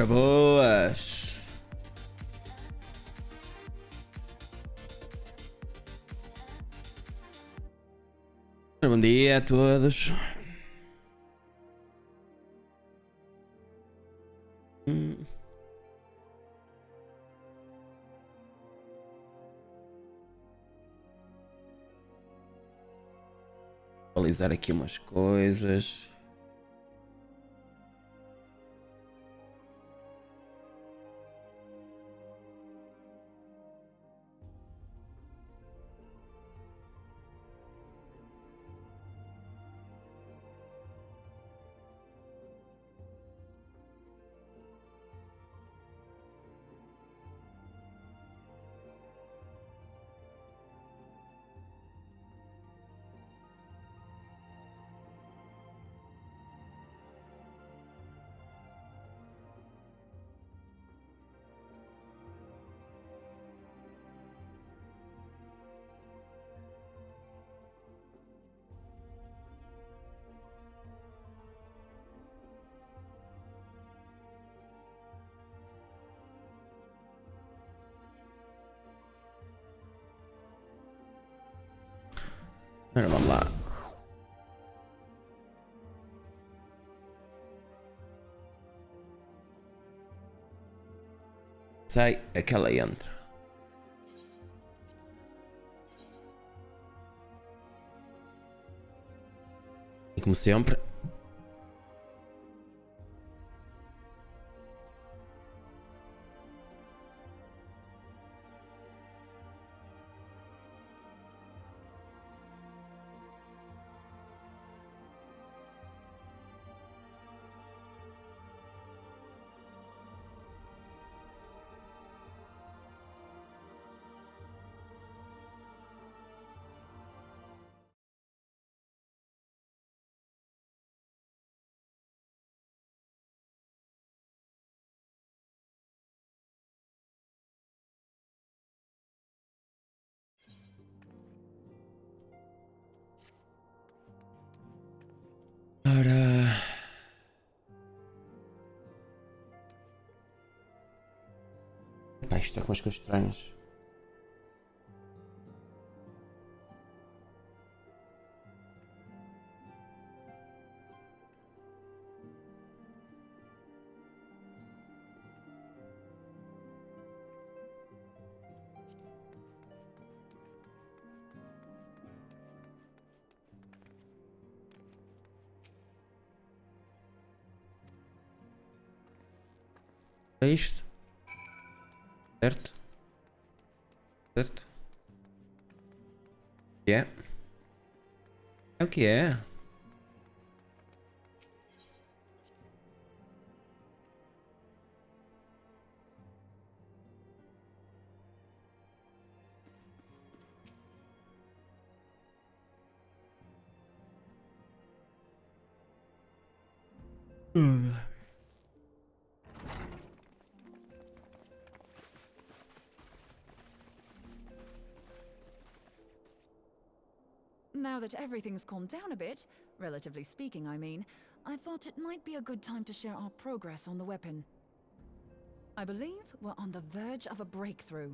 Boas! Bom dia a todos. Atualizar aqui umas coisas. Ora, vamos lá. Sai, aquela entra. E como sempre. Ora. Pá, isto está com as coisas estranhas. É isto? Certo? Certo? É. É o que é. Now that everything's calmed down a bit, relatively speaking I mean, I thought it might be a good time to share our progress on the weapon. I believe we're on the verge of a breakthrough.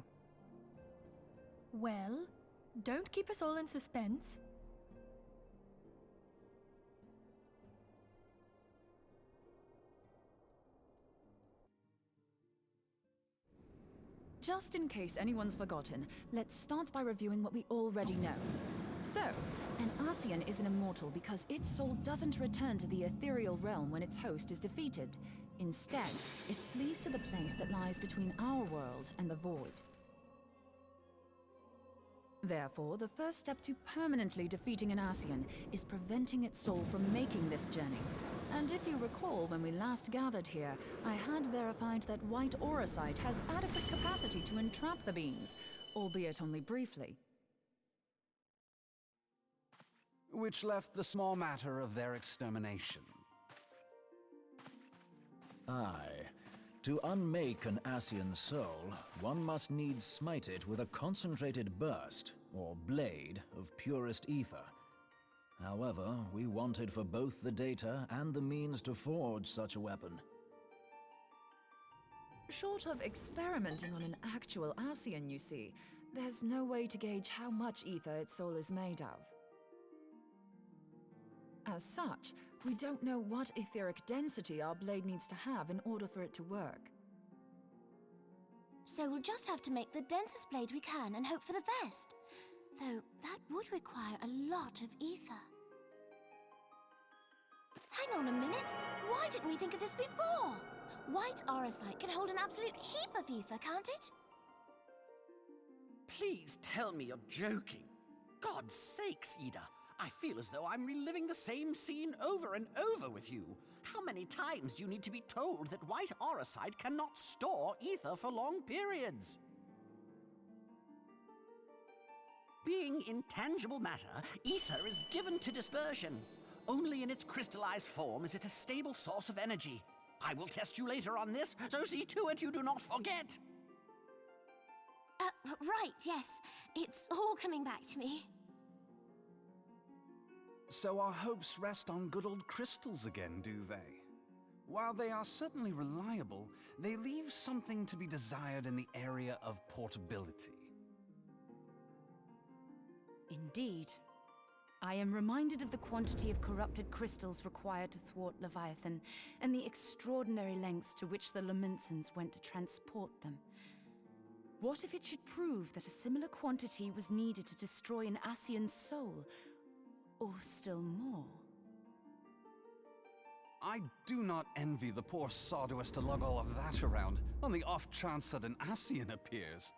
Well, don't keep us all in suspense. Just in case anyone's forgotten, let's start by reviewing what we already know. So, an Ascian is an immortal because its soul doesn't return to the ethereal realm when its host is defeated. Instead, it flees to the place that lies between our world and the void. Therefore, the first step to permanently defeating an Ascian is preventing its soul from making this journey. And if you recall, when we last gathered here, I had verified that white auracite has adequate capacity to entrap the beings, albeit only briefly. Which left the small matter of their extermination. Aye. To unmake an Ascian soul, one must needs smite it with a concentrated burst, or blade, of purest ether. However, we wanted for both the data and the means to forge such a weapon. Short of experimenting on an actual Ascian, you see, there's no way to gauge how much ether its soul is made of. As such, we don't know what etheric density our blade needs to have in order for it to work. So we'll just have to make the densest blade we can and hope for the best. Though that would require a lot of ether. Hang on a minute! Why didn't we think of this before? White aurosite can hold an absolute heap of ether, can't it? Please tell me you're joking. God's sakes, Ida. I feel as though I'm reliving the same scene over and over with you. How many times do you need to be told that white aurosite cannot store ether for long periods? Being intangible matter, ether is given to dispersion. Only in its crystallized form is it a stable source of energy. I will test you later on this, so see to it you do not forget. Right, yes. It's all coming back to me. So our hopes rest on good old crystals again, do they? While they are certainly reliable, they leave something to be desired in the area of portability. Indeed. I am reminded of the quantity of corrupted crystals required to thwart Leviathan, and the extraordinary lengths to which the Lamentsons went to transport them. What if it should prove that a similar quantity was needed to destroy an Ascian's soul? Or still more? I do not envy the poor sod who has to lug all of that around, on the off chance that an Ascian appears.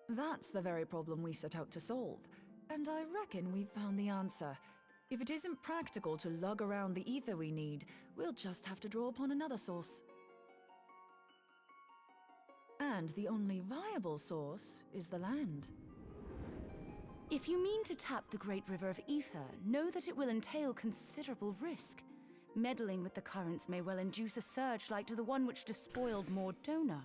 That's the very problem we set out to solve. And I reckon we've found the answer. If it isn't practical to lug around the ether we need, we'll just have to draw upon another source. And the only viable source is the land. If you mean to tap the Great River of Ether, know that it will entail considerable risk. Meddling with the currents may well induce a surge like to the one which despoiled Mordona.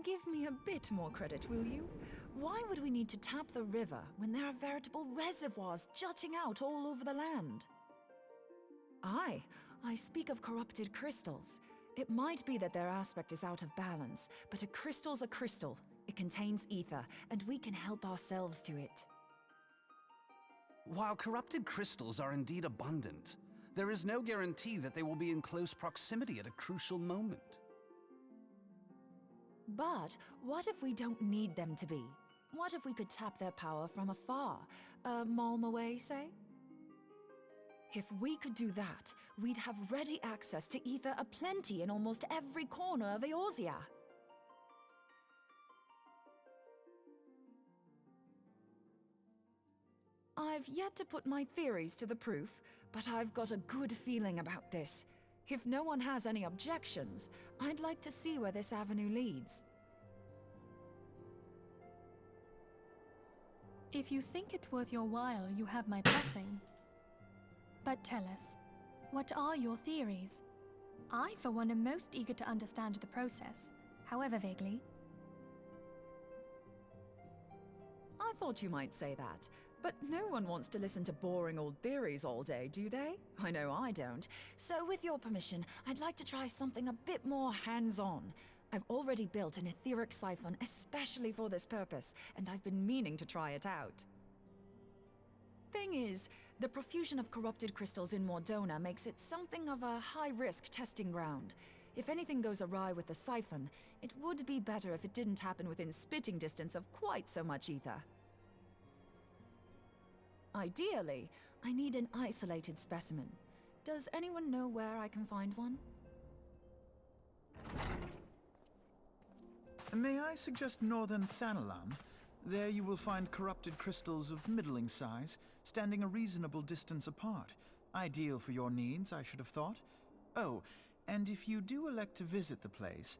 Give me a bit more credit, will you? Why would we need to tap the river when there are veritable reservoirs jutting out all over the land? Aye, I speak of corrupted crystals. It might be that their aspect is out of balance, but a crystal's a crystal. It contains ether, and we can help ourselves to it. While corrupted crystals are indeed abundant, there is no guarantee that they will be in close proximity at a crucial moment. But what if we don't need them to be? What if we could tap their power from afar? A malm away, say? If we could do that, we'd have ready access to ether aplenty in almost every corner of Eorzea. I've yet to put my theories to the proof, but I've got a good feeling about this. If no one has any objections, I'd like to see where this avenue leads. If you think it's worth your while, you have my blessing. But tell us, what are your theories? I, for one, am most eager to understand the process, however vaguely. I thought you might say that, but no one wants to listen to boring old theories all day, do they? I know I don't. So with your permission, I'd like to try something a bit more hands-on. I've already built an etheric siphon especially for this purpose, and I've been meaning to try it out. Thing is, the profusion of corrupted crystals in Mordona makes it something of a high-risk testing ground. If anything goes awry with the siphon, it would be better if it didn't happen within spitting distance of quite so much ether. Ideally, I need an isolated specimen. Does anyone know where I can find one? May I suggest northern Thanalan? There you will find corrupted crystals of middling size, standing a reasonable distance apart. Ideal for your needs, I should have thought. Oh, and if you do elect to visit the place,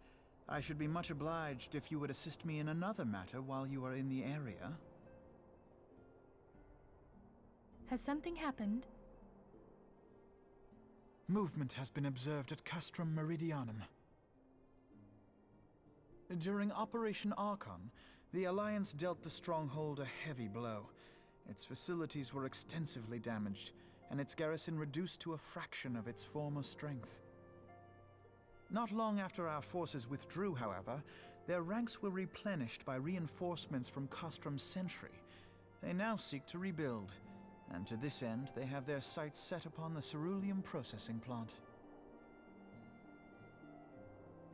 I should be much obliged if you would assist me in another matter while you are in the area. Has something happened? Movement has been observed at Castrum Meridianum. During Operation Archon, the Alliance dealt the stronghold a heavy blow. Its facilities were extensively damaged, and its garrison reduced to a fraction of its former strength. Not long after our forces withdrew, however, their ranks were replenished by reinforcements from Kostrom's sentry. They now seek to rebuild, and to this end they have their sights set upon the ceruleum processing plant.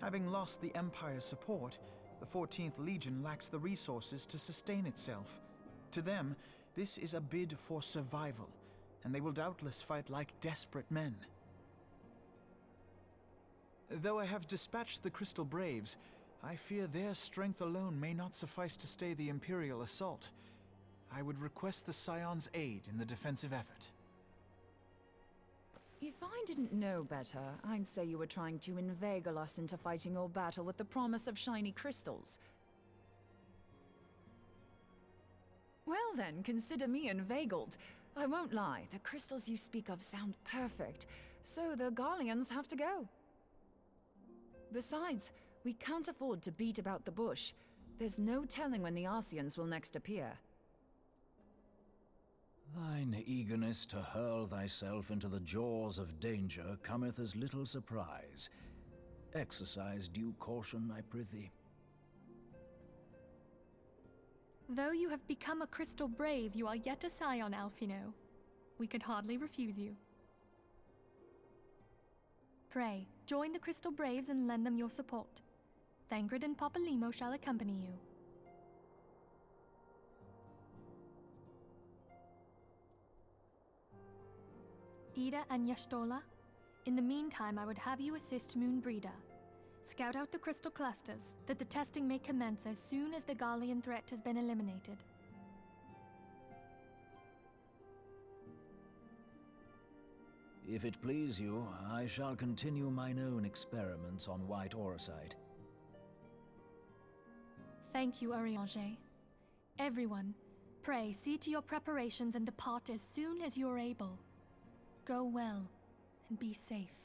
Having lost the Empire's support, the 14th Legion lacks the resources to sustain itself. To them, this is a bid for survival, and they will doubtless fight like desperate men. Though I have dispatched the Crystal Braves, I fear their strength alone may not suffice to stay the Imperial assault. I would request the Scion's aid in the defensive effort. If I didn't know better, I'd say you were trying to inveigle us into fighting your battle with the promise of shiny crystals. Well then, consider me inveigled. I won't lie, the crystals you speak of sound perfect, so the Garleans have to go. Besides, we can't afford to beat about the bush. There's no telling when the Arsians will next appear. Thine eagerness to hurl thyself into the jaws of danger cometh as little surprise. Exercise due caution, I prithee. Though you have become a Crystal Brave, you are yet a Scion, Alphino. We could hardly refuse you. Pray, join the Crystal Braves and lend them your support. Thangred and Papalymo shall accompany you. Ida and Yashtola, in the meantime I would have you assist Moonbreeder. Scout out the crystal clusters, that the testing may commence as soon as the Garlean threat has been eliminated. If it please you, I shall continue mine own experiments on white aurosite. Thank you, Urianger. Everyone, pray see to your preparations and depart as soon as you are able. Go well, and be safe.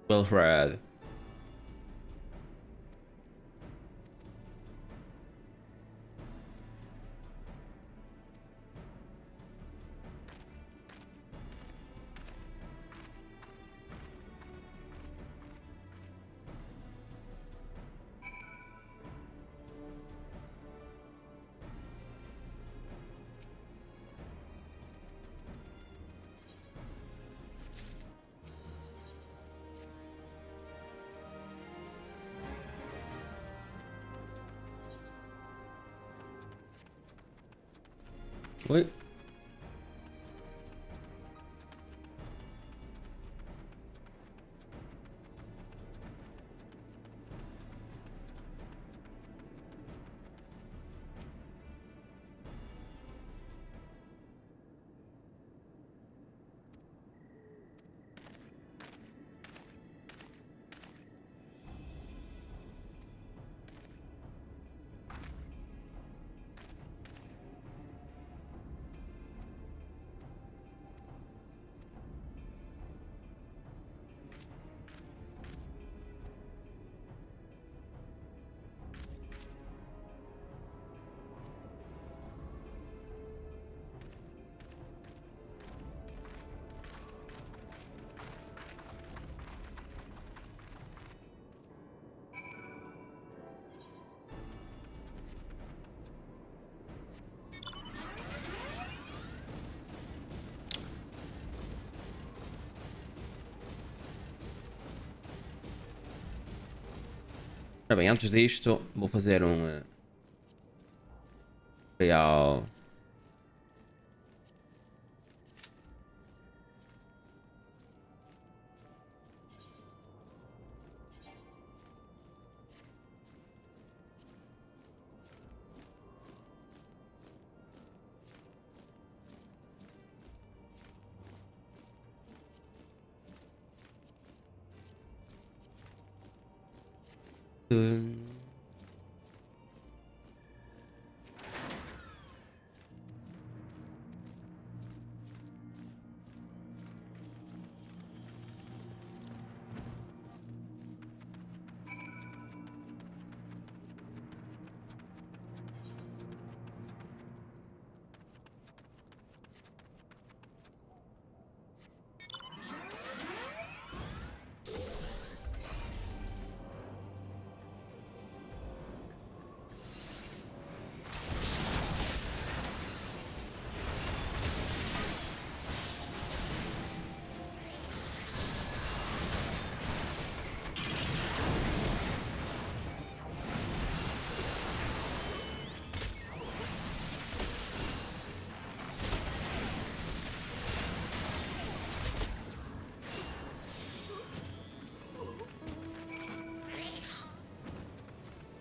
Well read. Oi. Ora bem, antes disto, vou fazer um tutorial.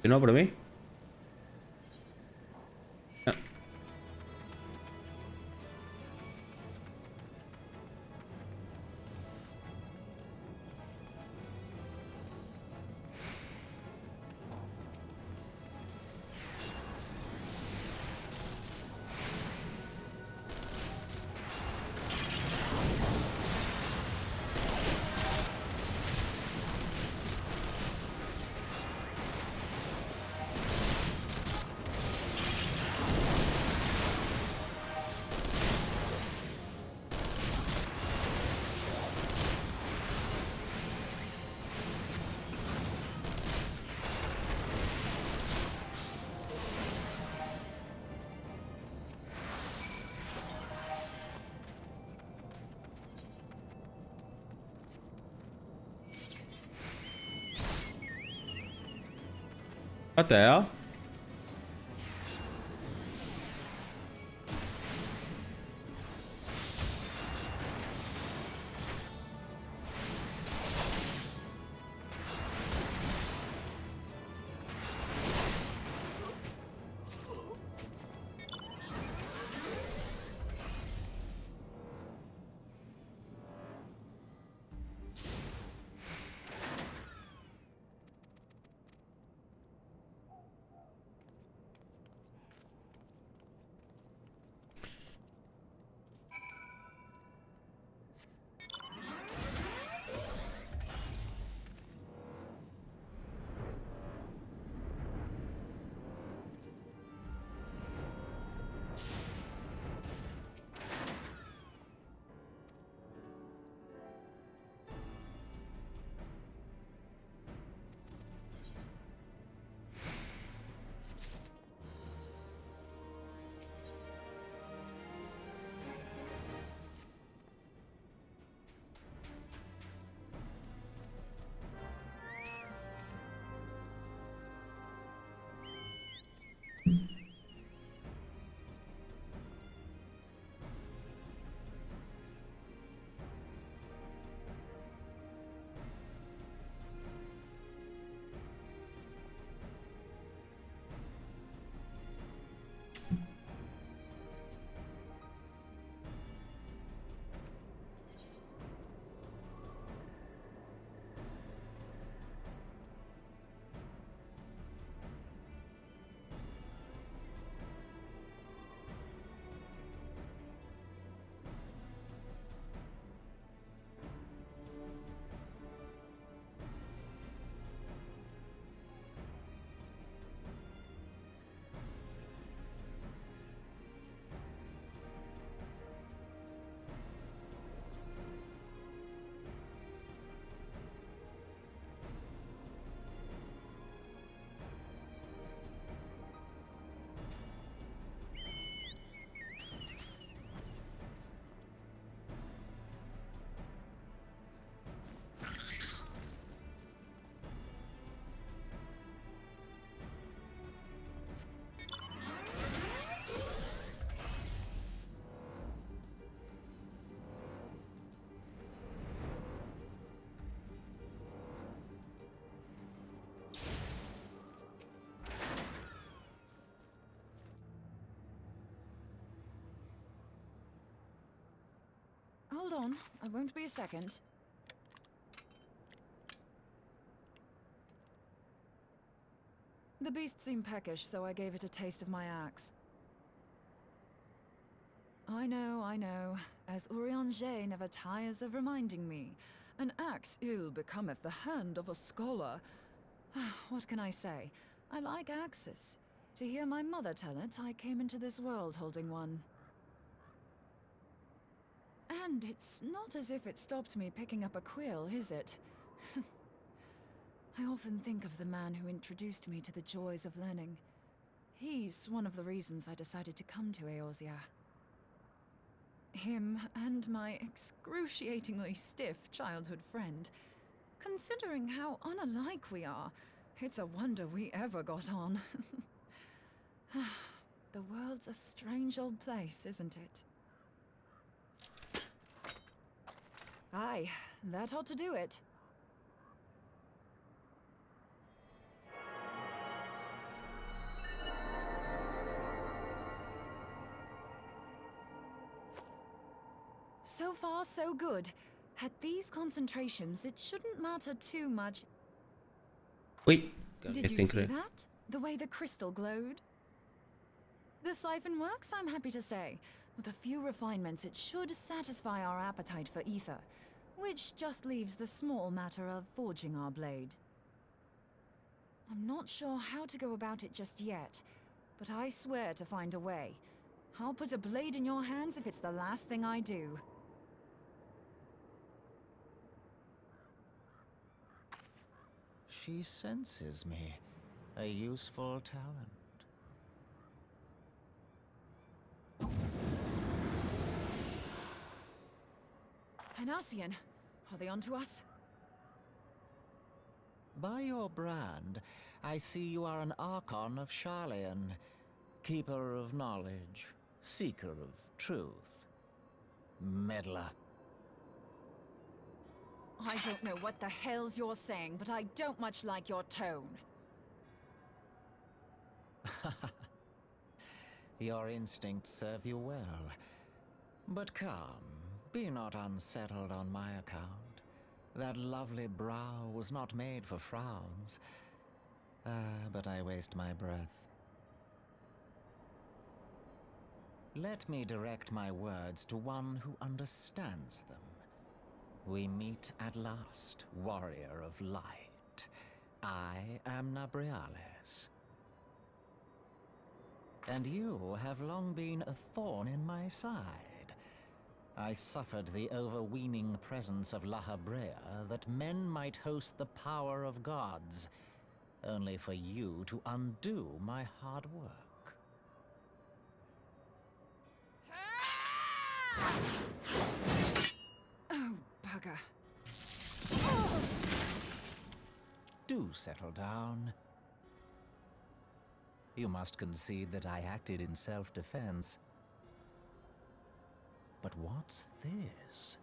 De nuevo para mí. Ah. Até. I won't be a second. The beast seemed peckish, so I gave it a taste of my axe. I know, as Urianger never tires of reminding me. An axe ill becometh the hand of a scholar. What can I say? I like axes. To hear my mother tell it, I came into this world holding one. And it's not as if it stopped me picking up a quill, is it? I often think of the man who introduced me to the joys of learning. He's one of the reasons I decided to come to Eorzea. Him and my excruciatingly stiff childhood friend. Considering how unalike we are, it's a wonder we ever got on. The world's a strange old place, isn't it? Aye, that ought to do it. So far, so good. At these concentrations, it shouldn't matter too much. Ui, Did you see that? The way the crystal glowed? The siphon works, I'm happy to say. With a few refinements, it should satisfy our appetite for ether, which just leaves the small matter of forging our blade. I'm not sure how to go about it just yet, but I swear to find a way. I'll put a blade in your hands if it's the last thing I do. She senses me. A useful talent. An Ascian. Are they onto us? By your brand, I see you are an Archon of Sharlayan. Keeper of knowledge. Seeker of truth. Meddler. I don't know what the hell's you're saying, but I don't much like your tone. Your instincts serve you well. But come, be not unsettled on my account. That lovely brow was not made for frowns. But I waste my breath. Let me direct my words to one who understands them. We meet at last, warrior of light. I am Nabriales. And you have long been a thorn in my side. I suffered the overweening presence of La Habrea that men might host the power of gods, only for you to undo my hard work. Oh, bugger. Do settle down. You must concede that I acted in self-defense. But what's this?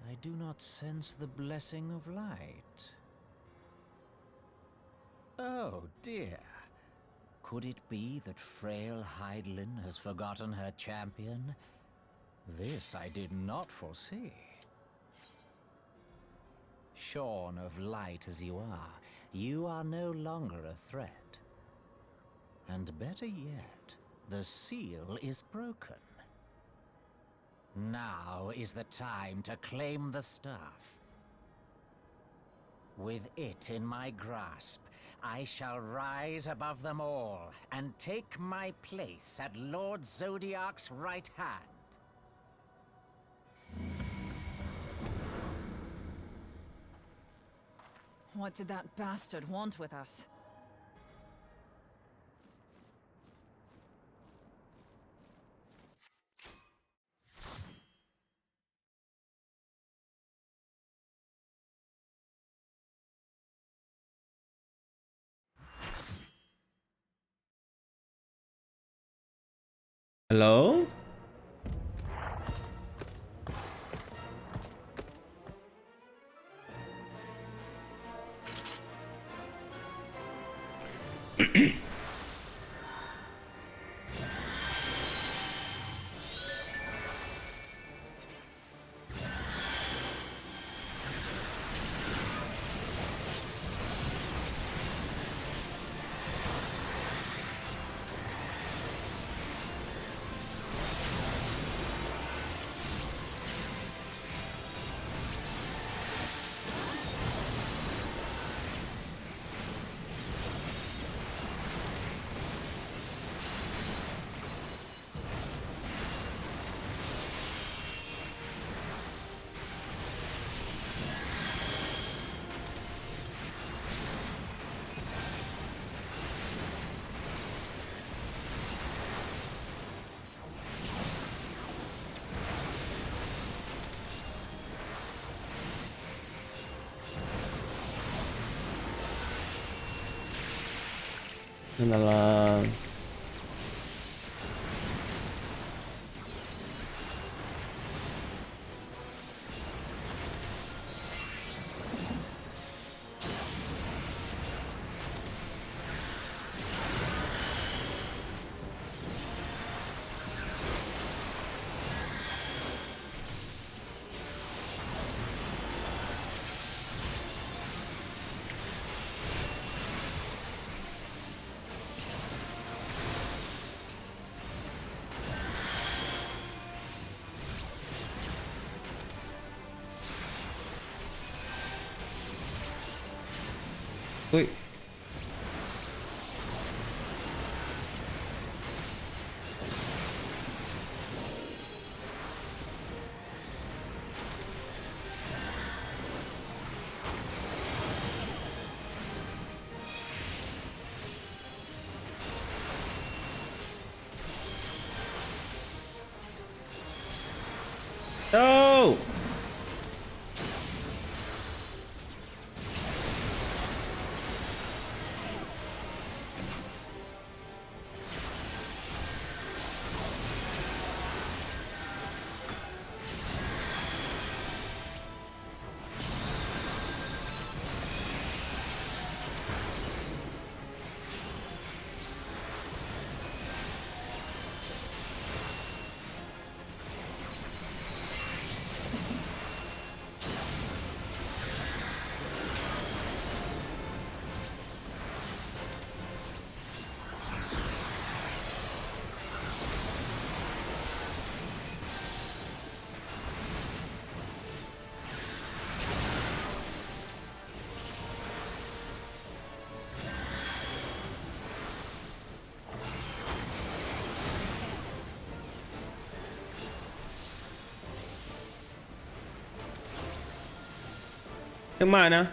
I do not sense the blessing of light. Oh dear. Could it be that frail Hydaelyn has forgotten her champion? This I did not foresee. Shorn of light as you are no longer a threat. And better yet, the seal is broken. Now is the time to claim the staff. With it in my grasp, I shall rise above them all and take my place at Lord Zodiac's right hand. What did that bastard want with us? Hello? Anda lá. Ui. No! Che mana?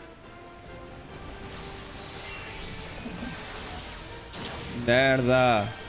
Merda.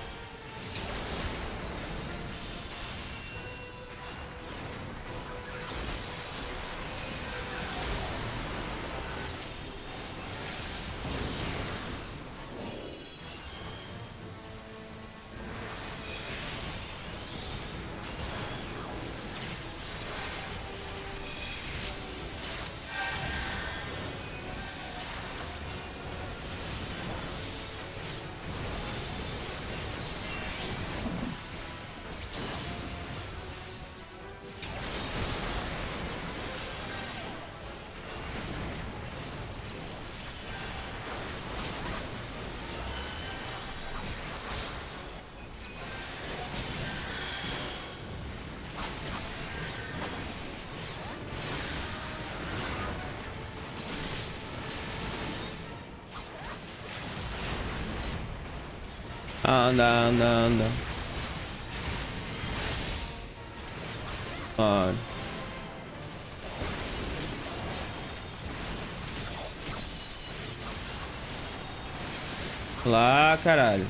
Anda, anda, anda. On. Lá, caralho.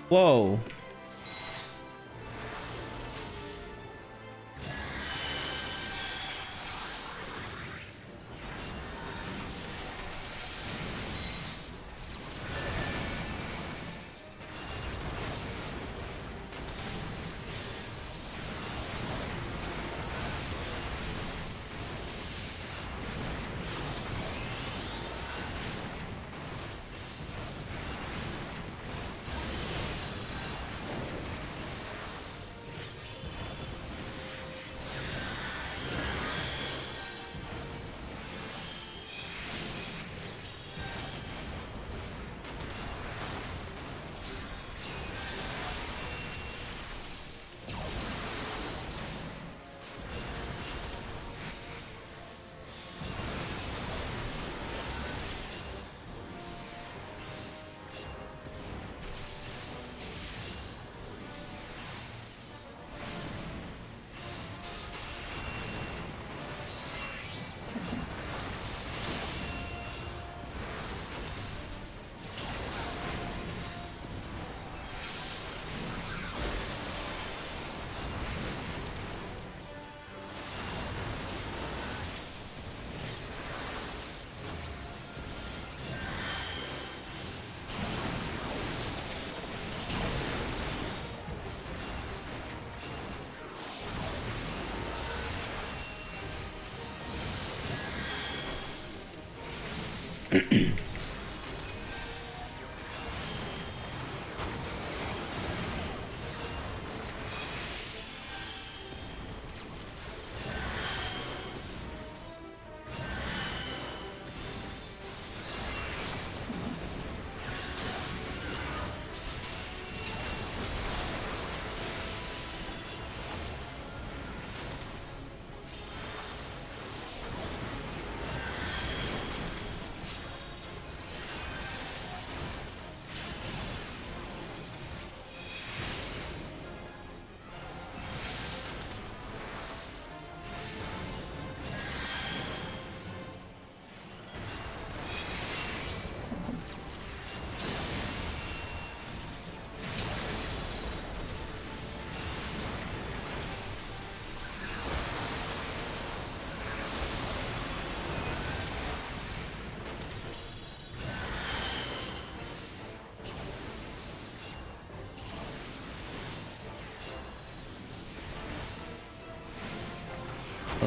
Uou.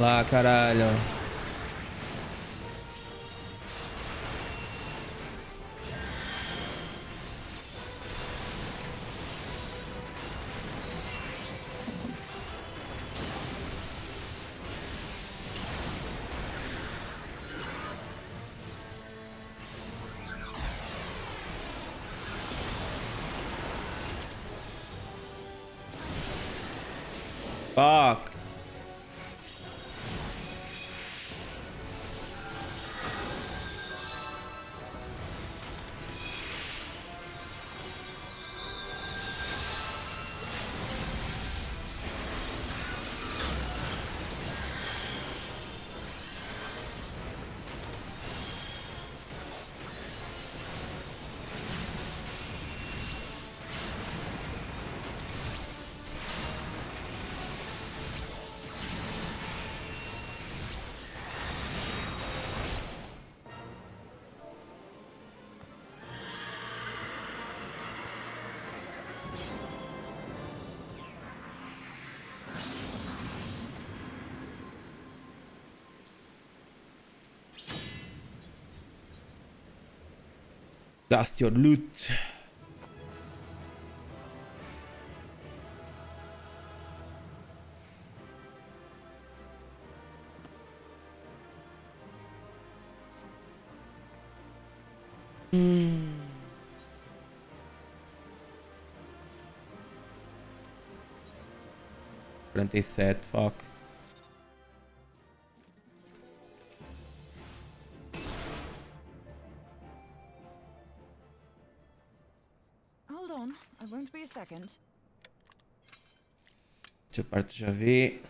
Lá, caralho. Fuck. Dust your loot. Hmm. 47, fuck. Hold on, I won't be a second. Deixa eu parto já ver.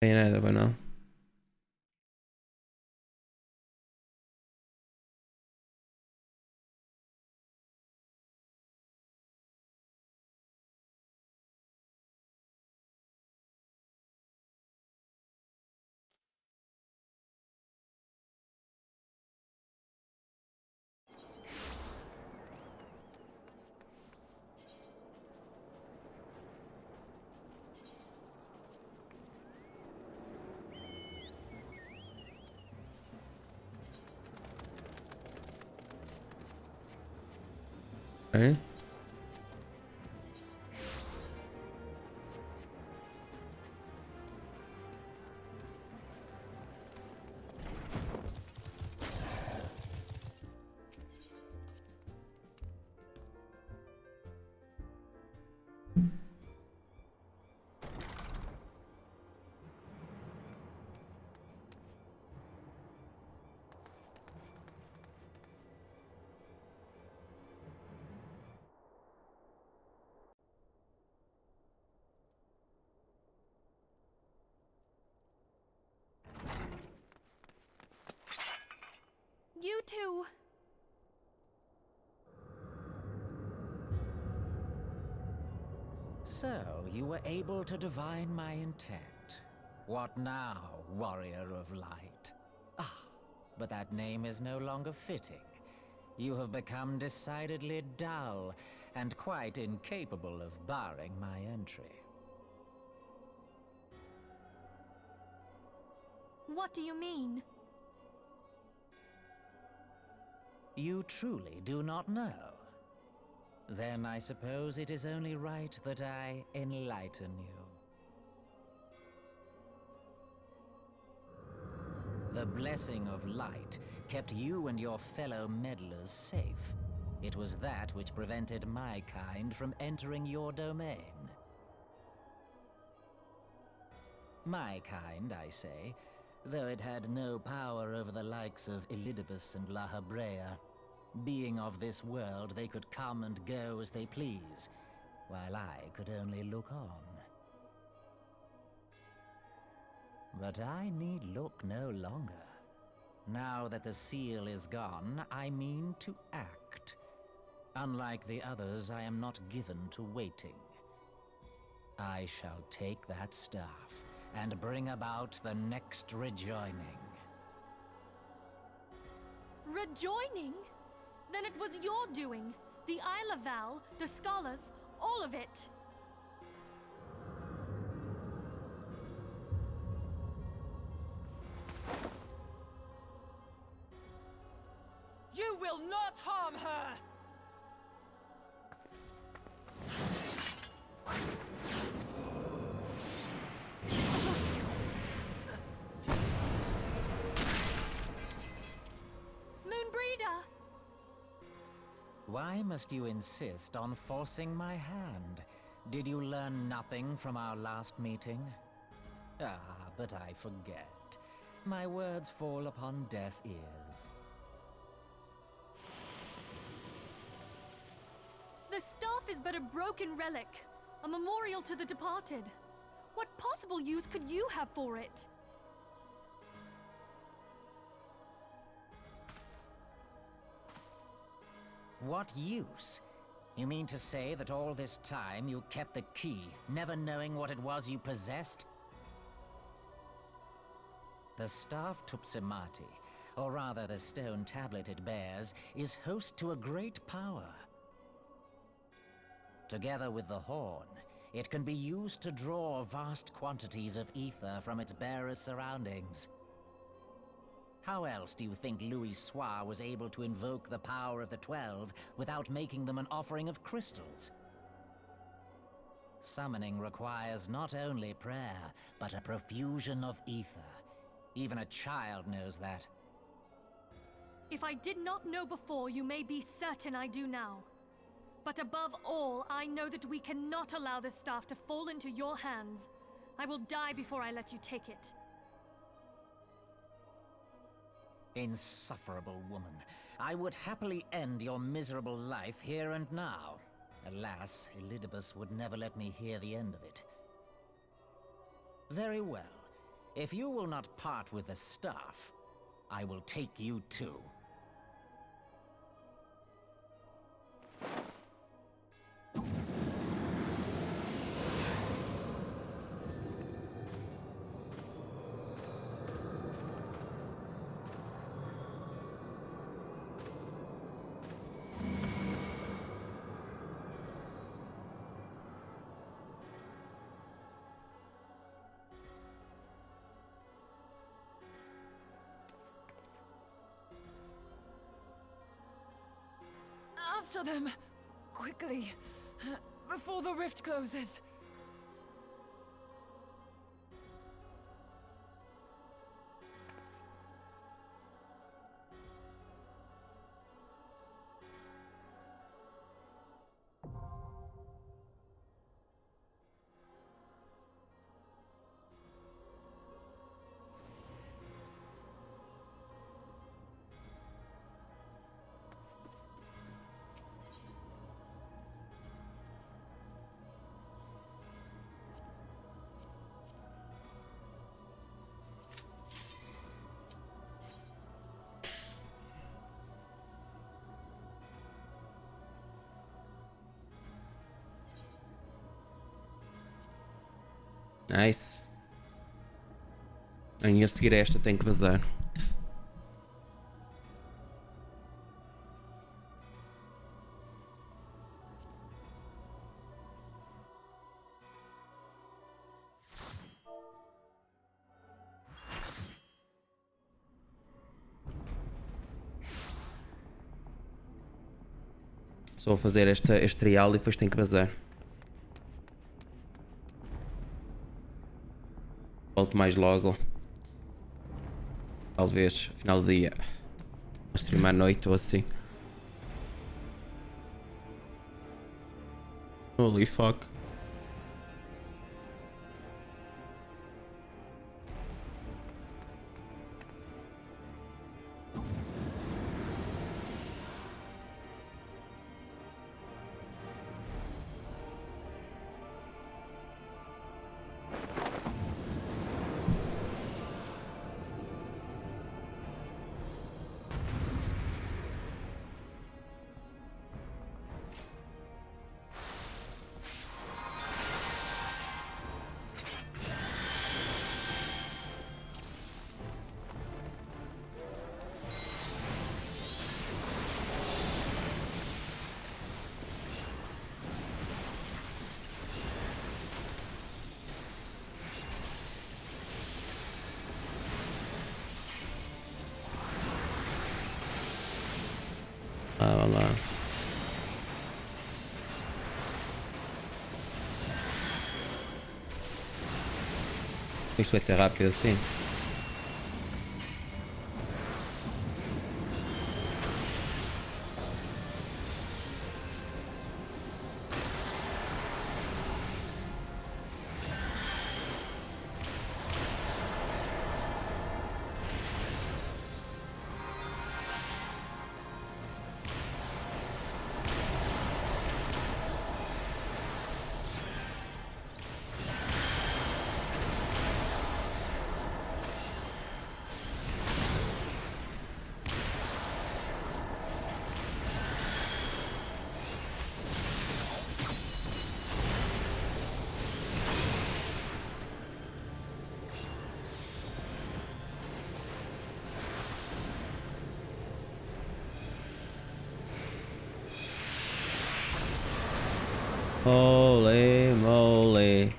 Tem nada, vai não. Okay. too. So, you were able to divine my intent. What now, warrior of light? Ah, but that name is no longer fitting. You have become decidedly dull, and quite incapable of barring my entry. What do you mean? You truly do not know? Then I suppose it is only right that I enlighten you. The blessing of light kept you and your fellow meddlers safe. It was that which prevented my kind from entering your domain. My kind, I say, though it had no power over the likes of Elidibus and La Habrea. Being of this world, they could come and go as they please, while I could only look on. But I need look no longer. Now that the seal is gone, I mean to act. Unlike the others, I am not given to waiting. I shall take that staff and bring about the next rejoining. Rejoining? Then it was your doing. The Isle of Val, the scholars, all of it. You will not harm her! Moonbreeder! Why must you insist on forcing my hand? Did you learn nothing from our last meeting? Ah, but I forget. My words fall upon deaf ears. The staff is but a broken relic, a memorial to the departed. What possible use could you have for it? What use? You mean to say that all this time you kept the key, never knowing what it was you possessed? The staff Tupsimati, or rather the stone tablet it bears, is host to a great power. Together with the horn, it can be used to draw vast quantities of ether from its bearer's surroundings. How else do you think Louis Soir was able to invoke the power of the 12 without making them an offering of crystals? Summoning requires not only prayer, but a profusion of ether. Even a child knows that. If I did not know before, you may be certain I do now. But above all, I know that we cannot allow this staff to fall into your hands. I will die before I let you take it. Insufferable woman. I would happily end your miserable life here and now. Alas, Elidibus would never let me hear the end of it. Very well. If you will not part with the staff, I will take you too. After them! Quickly! Before the rift closes! Nice. E a seguir esta tem que bazar. Só vou fazer este trial e depois tenho que bazar. Volto mais logo. Talvez final do dia. Vou streamar à noite ou assim. Holy fuck. Vamos lá. Isto vai ser rápido assim. Holy moly.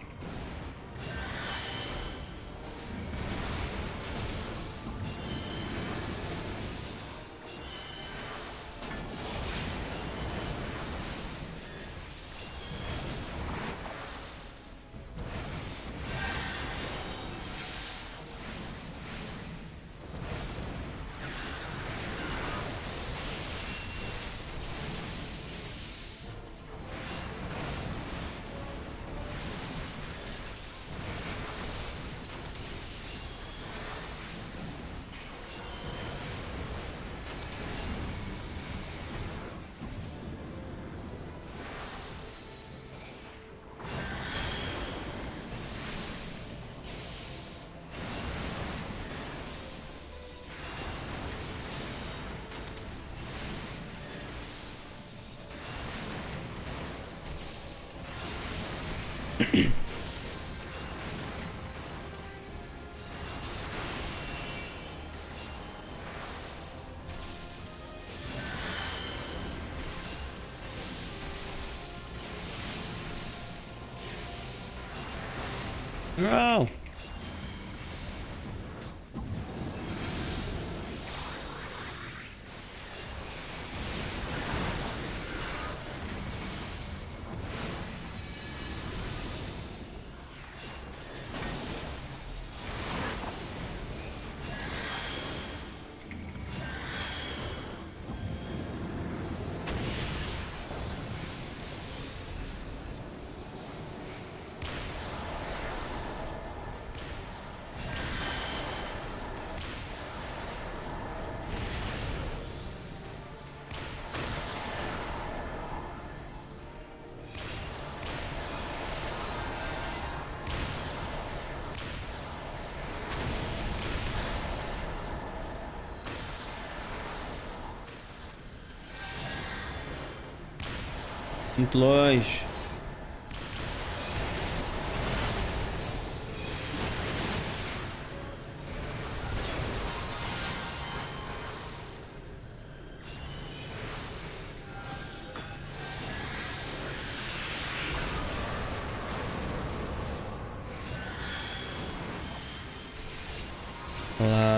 No. Muito longe.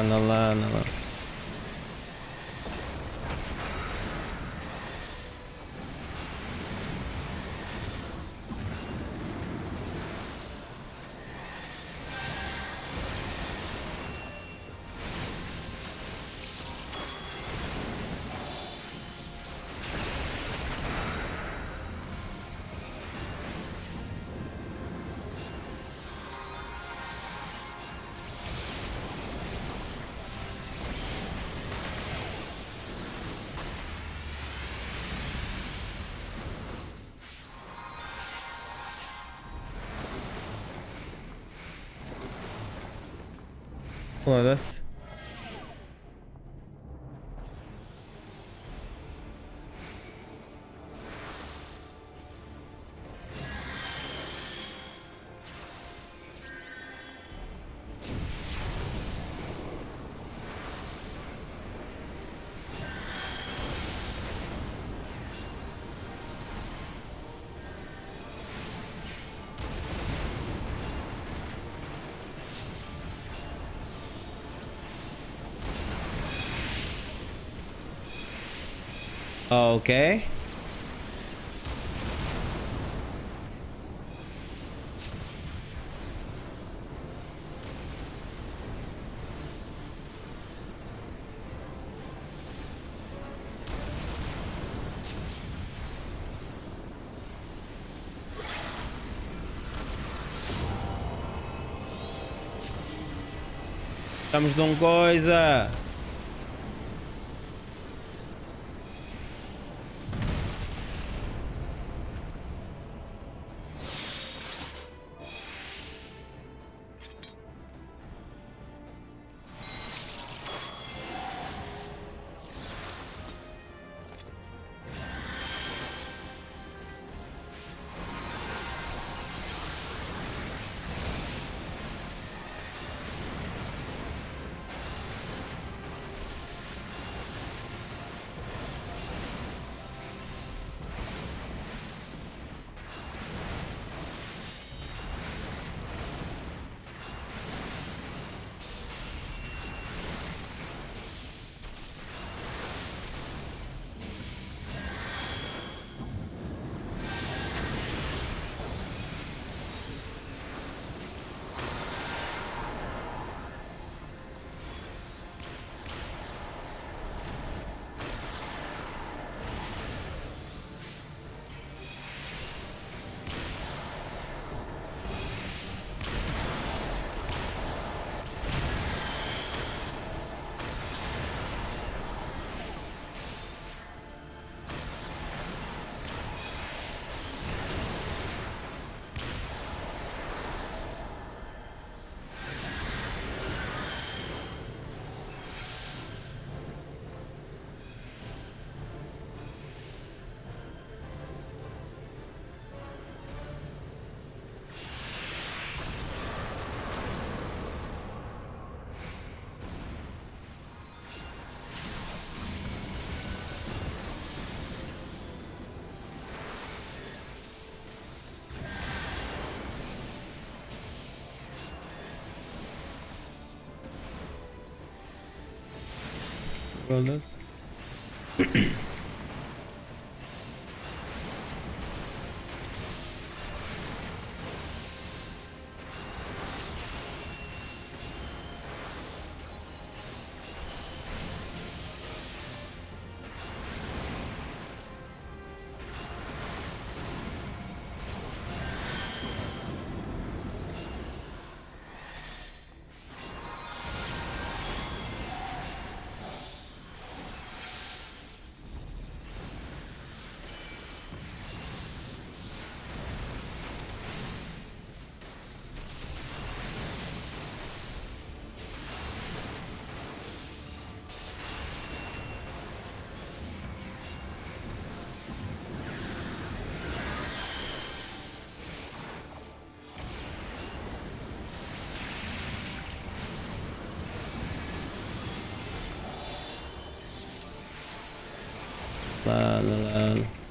anda lá, anda lá. Foda-se. Okay. Estamos de uma coisa. Foda-se. Lá, lá, lá.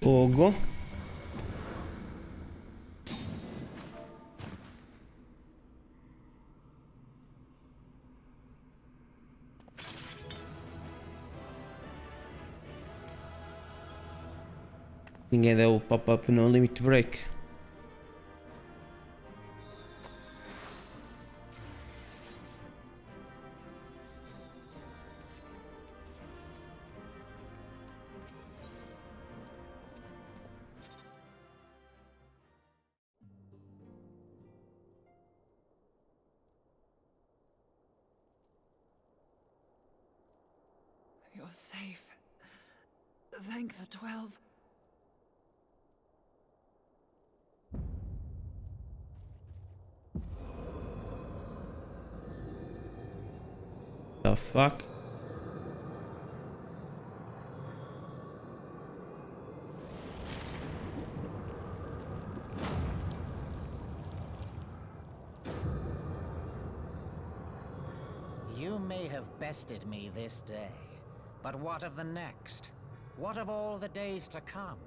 Fogo. Ninguém deu o pop-up no limit break. You're safe. Thank the 12. The fuck? You may have bested me this day, but what of the next? What of all the days to come?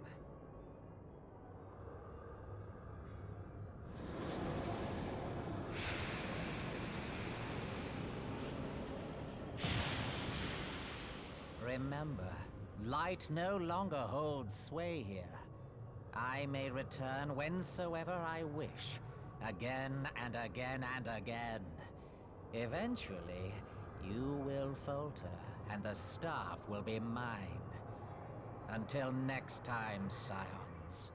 Remember, light no longer holds sway here. I may return whensoever I wish, again and again and again. Eventually, you will falter, and the staff will be mine. Until next time, scions.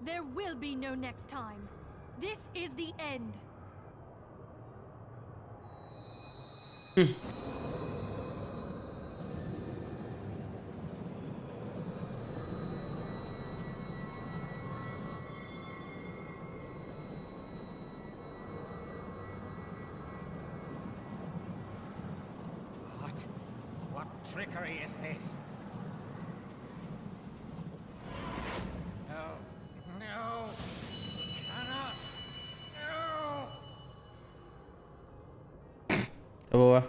There will be no next time. This is the end. What trickery is this? Boa.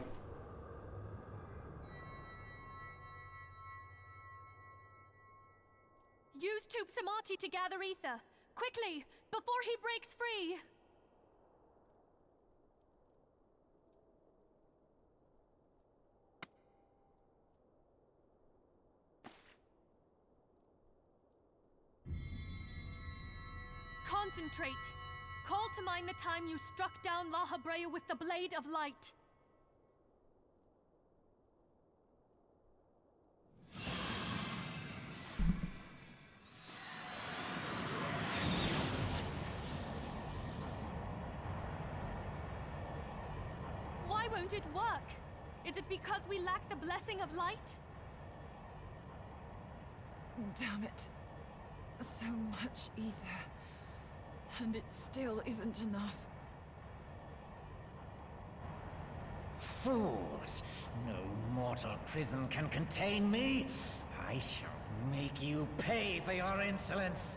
Use Tube Samati to gather ether. Quickly, before he breaks free! Concentrate. Call to mind the time you struck down La Habrea with the Blade of Light. Why won't it work? Is it because we lack the blessing of light? Damn it. So much ether. And it still isn't enough. Fools! No mortal prison can contain me! I shall make you pay for your insolence!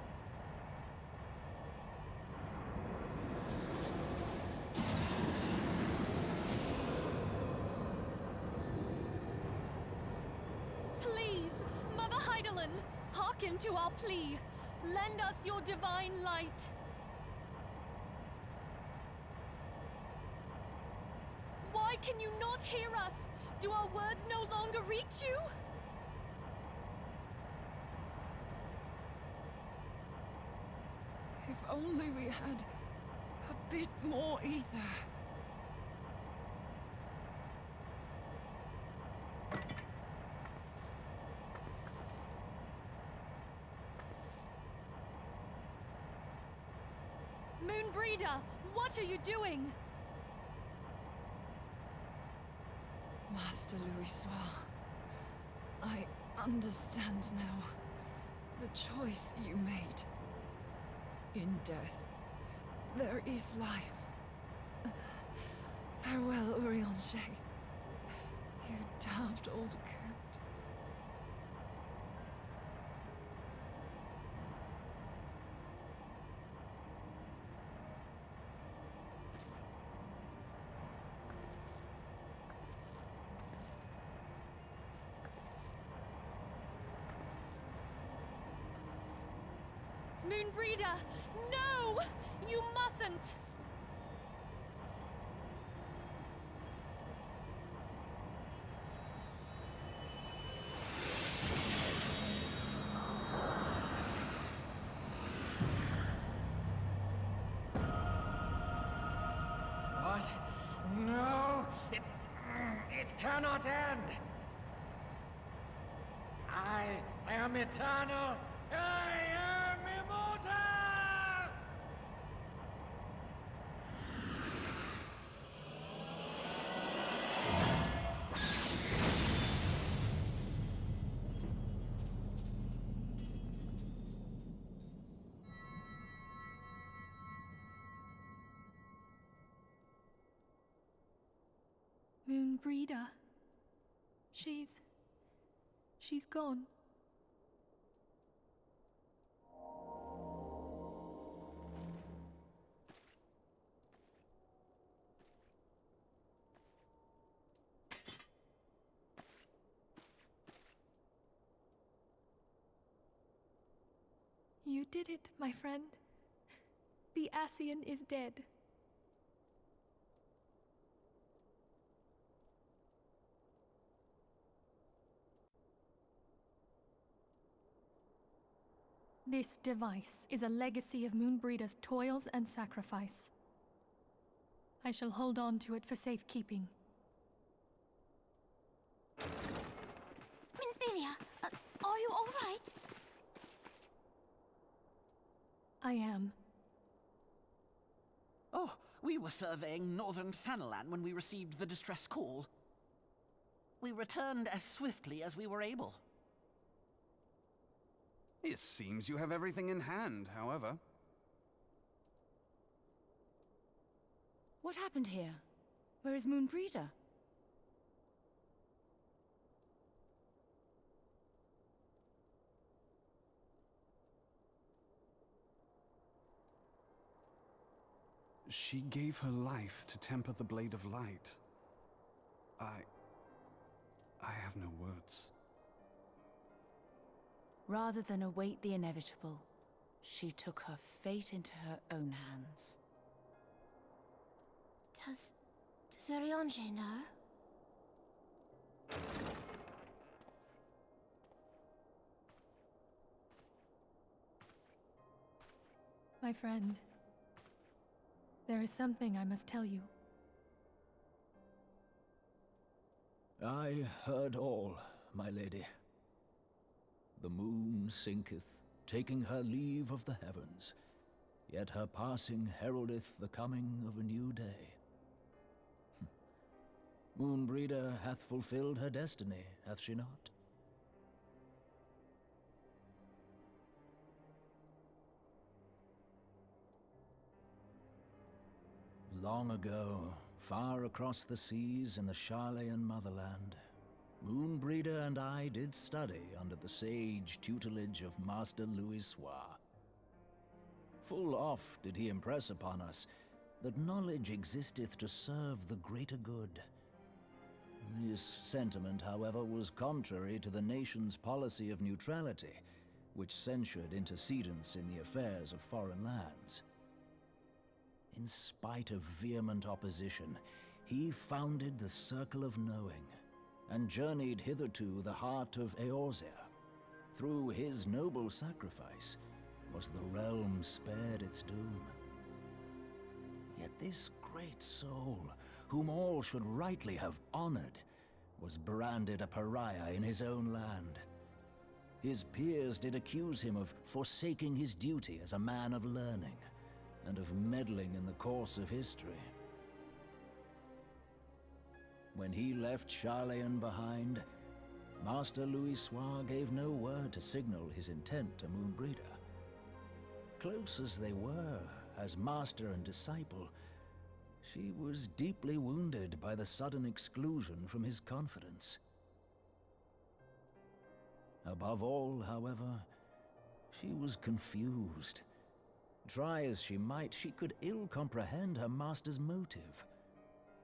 Please, Mother Heidelin, hearken to our plea. Lend us your divine light. Why can you not hear us? Do our words no longer reach you? If only we had a bit more ether. Moonbreeder, what are you doing? Master Louis Soir, I understand now the choice you made. In death, there is life. Farewell, Urianger. You daft old coot. Moonbreeder, no! You mustn't! What? No! It cannot end! I am eternal! I am immortal! Moonbreeder. She's gone. You did it, my friend. The Ascian is dead. This device is a legacy of Moonbreeder's toils and sacrifice. I shall hold on to it for safekeeping. Minfilia, are you all right? I am. Oh, we were surveying northern Thanalan when we received the distress call. We returned as swiftly as we were able. It seems you have everything in hand, however. What happened here? Where is Moonbreeder? She gave her life to temper the Blade of Light. I have no words. Rather than await the inevitable, she took her fate into her own hands. Does Urianger know? My friend, there is something I must tell you. I heard all, my lady. The moon sinketh, taking her leave of the heavens, yet her passing heraldeth the coming of a new day. Moonbreeder hath fulfilled her destiny, hath she not? Long ago, far across the seas in the Charlayan motherland, Moonbreeder and I did study under the sage tutelage of Master Louis Soir. Full oft did he impress upon us that knowledge existeth to serve the greater good. This sentiment, however, was contrary to the nation's policy of neutrality, which censured intercedence in the affairs of foreign lands. In spite of vehement opposition, he founded the Circle of Knowing, and journeyed hither to the heart of Eorzea. Through his noble sacrifice, was the realm spared its doom. Yet this great soul, whom all should rightly have honored, was branded a pariah in his own land. His peers did accuse him of forsaking his duty as a man of learning, and of meddling in the course of history. When he left Charlayan behind, Master Louis Soir gave no word to signal his intent to Moonbreeder. Close as they were, as master and disciple, she was deeply wounded by the sudden exclusion from his confidence. Above all, however, she was confused. Try as she might, she could ill comprehend her master's motive.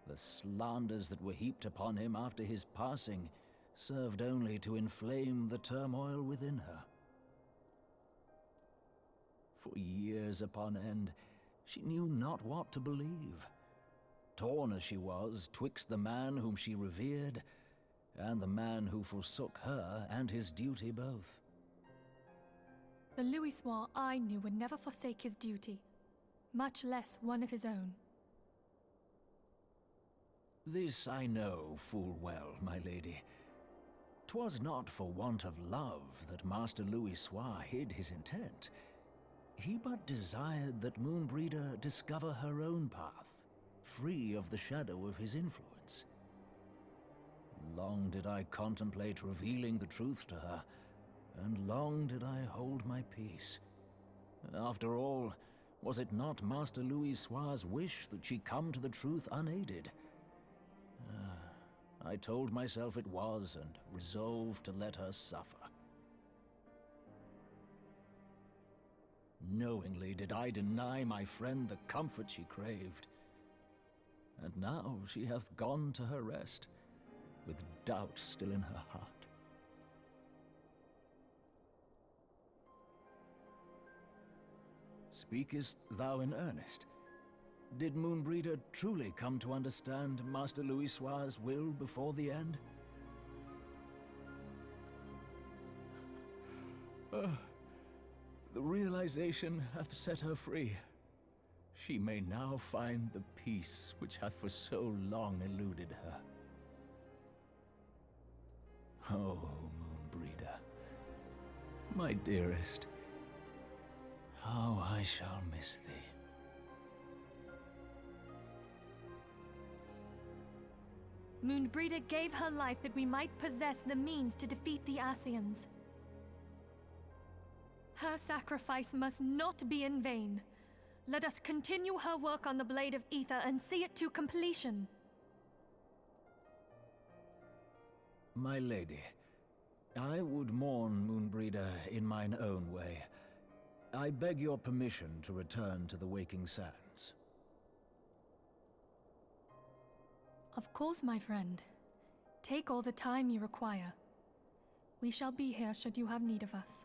The slanders that were heaped upon him after his passing served only to inflame the turmoil within her. For years upon end, she knew not what to believe. Torn as she was twixt the man whom she revered, and the man who forsook her and his duty both. The Louis Soir I knew would never forsake his duty, much less one of his own. This I know full well, my lady. 'Twas not for want of love that Master Louis Soir hid his intent. He but desired that Moonbreeder discover her own path, free of the shadow of his influence. Long did I contemplate revealing the truth to her, and long did I hold my peace. After all, was it not Master Louis Soir's wish that she come to the truth unaided? I told myself it was, and resolved to let her suffer. Knowingly did I deny my friend the comfort she craved. And now she hath gone to her rest, with doubt still in her heart. Speakest thou in earnest? Did Moonbreeder truly come to understand Master Louis Soir's will before the end? The realization hath set her free. She may now find the peace which hath for so long eluded her. Oh, Moonbreeder, my dearest, how I shall miss thee. Moonbreeder gave her life that we might possess the means to defeat the Ascians. Her sacrifice must not be in vain. Let us continue her work on the Blade of Ether and see it to completion. My lady, I would mourn Moonbreeder in mine own way. I beg your permission to return to the Waking Sands. Of course, my friend. Take all the time you require. We shall be here should you have need of us.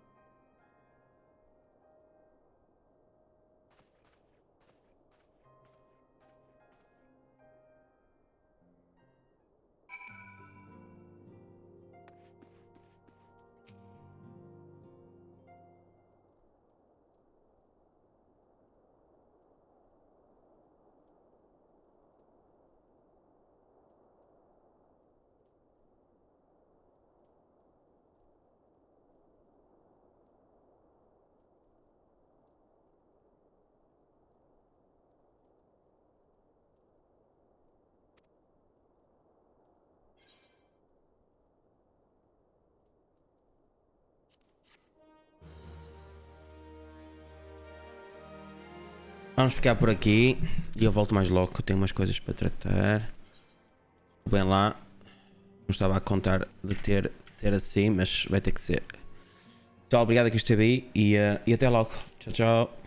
Vamos ficar por aqui e eu volto mais logo, que eu tenho umas coisas para tratar. Bem lá, não estava a contar de ser assim, mas vai ter que ser. Pessoal, obrigado que esteve aí e até logo. Tchau, tchau.